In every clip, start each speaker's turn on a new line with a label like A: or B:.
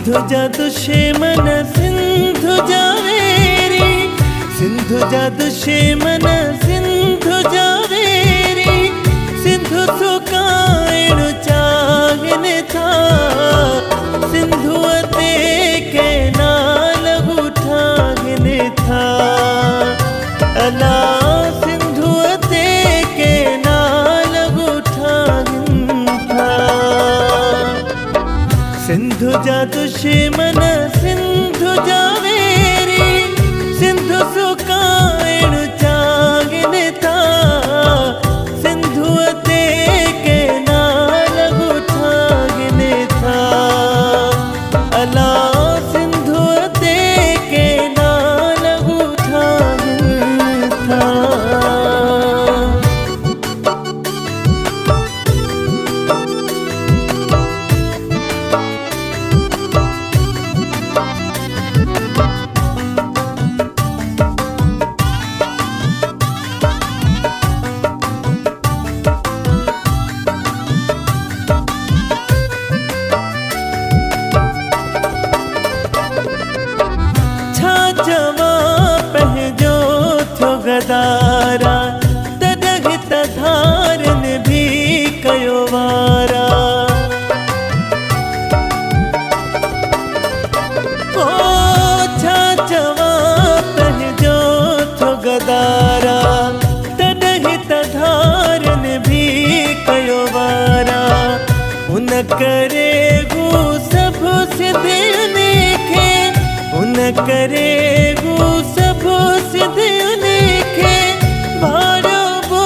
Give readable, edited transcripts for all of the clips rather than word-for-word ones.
A: सिंधु जा दुश्मन सिंधु जावेरी, सिंधु जा दुश्मन सिंधु जावेरी, सिंधु सुकाइण चाहन था, सिंधु ते के नाल उठाहन था, अला सिंधु ते के नाल उठाहन था। सिंधु जा दुश्मन सिंधु जावेरी, सिंधु सुकाइण चाहन था, सिंधु ते के नाल उठाहन था, अला सिंधु ते के नाल उठाहन था। गदारा तदग तधारन भी कयो वारा, ओ छा चवा पहजो थो गदारा तदग तधारन भी कयो वारा, उन करे गु सब सिद्धियन खे, उन करे गु सब सिद्धियन खे, भारो वो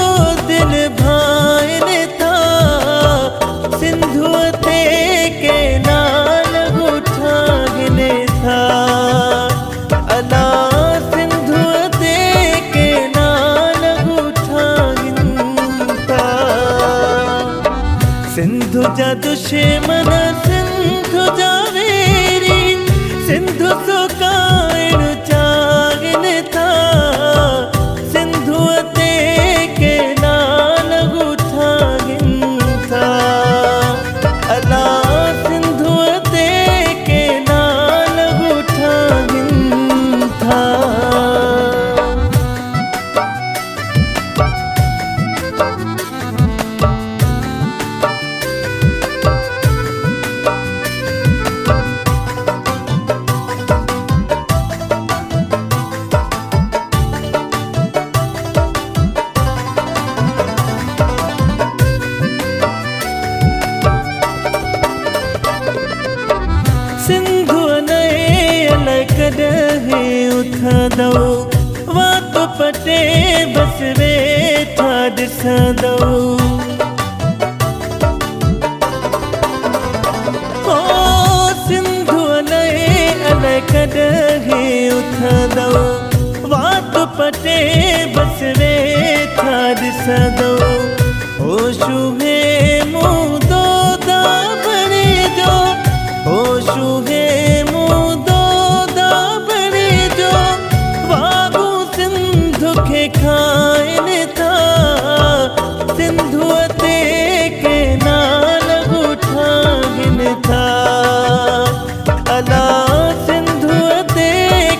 A: दिल भाइन था, सिंधु ते के नाल उठाहन था, अला सिंधु ते के नाल उठाहन था। सिंधु जा दुश्मन सिंधु जावेरी, सिंधु सुकाइण चाहन था, सिंधु ते के नाल उठाहन था, अला सिंधु ते के नाल उठाहन था। सिंधु नए अलग रहे उथंदो, वात पटे बस वेठा ॾिसंदो, ओ सिंधु नए अलग रहे उथंदो, वात पटे बस वेठा ॾिसंदो, होशु में मुंह दो दा बणे जो, होशु है मुदो दा बणे जो, वागू सिंधु खे खाइन था, सिंधु ते के नाल उठाहन था, अला सिंधु ते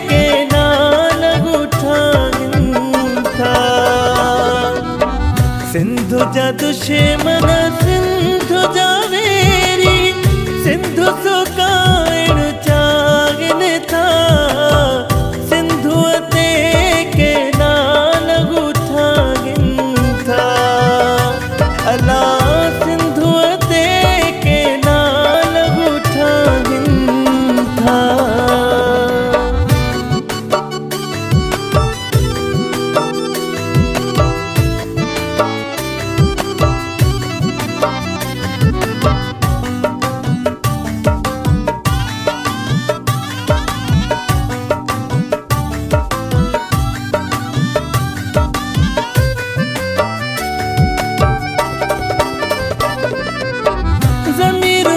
A: के नाल उठाहन था। सिंधु जा दुश्मन सिंधु जावेरी, सिंधु सुकाइण चाहन था, सिंधु ते के नाल उठाहन था, अला सिंधु ते के नाल उठाहन था।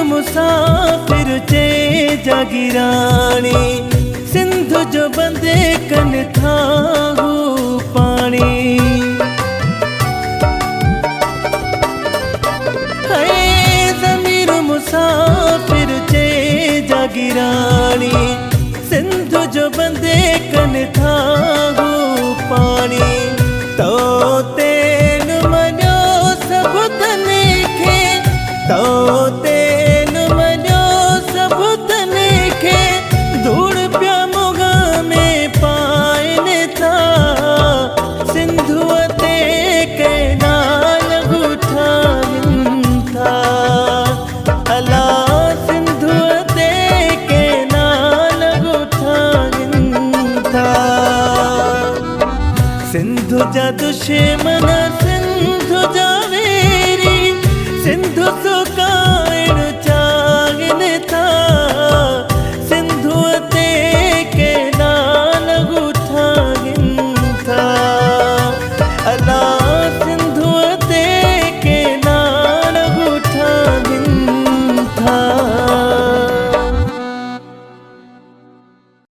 A: मुसाफिर चे जागिरानी, सिंधु जो बंदे कन था पानी, है ज़मीर मुसाफिर चे जागी रानी, सिंधु जो बंदे कन था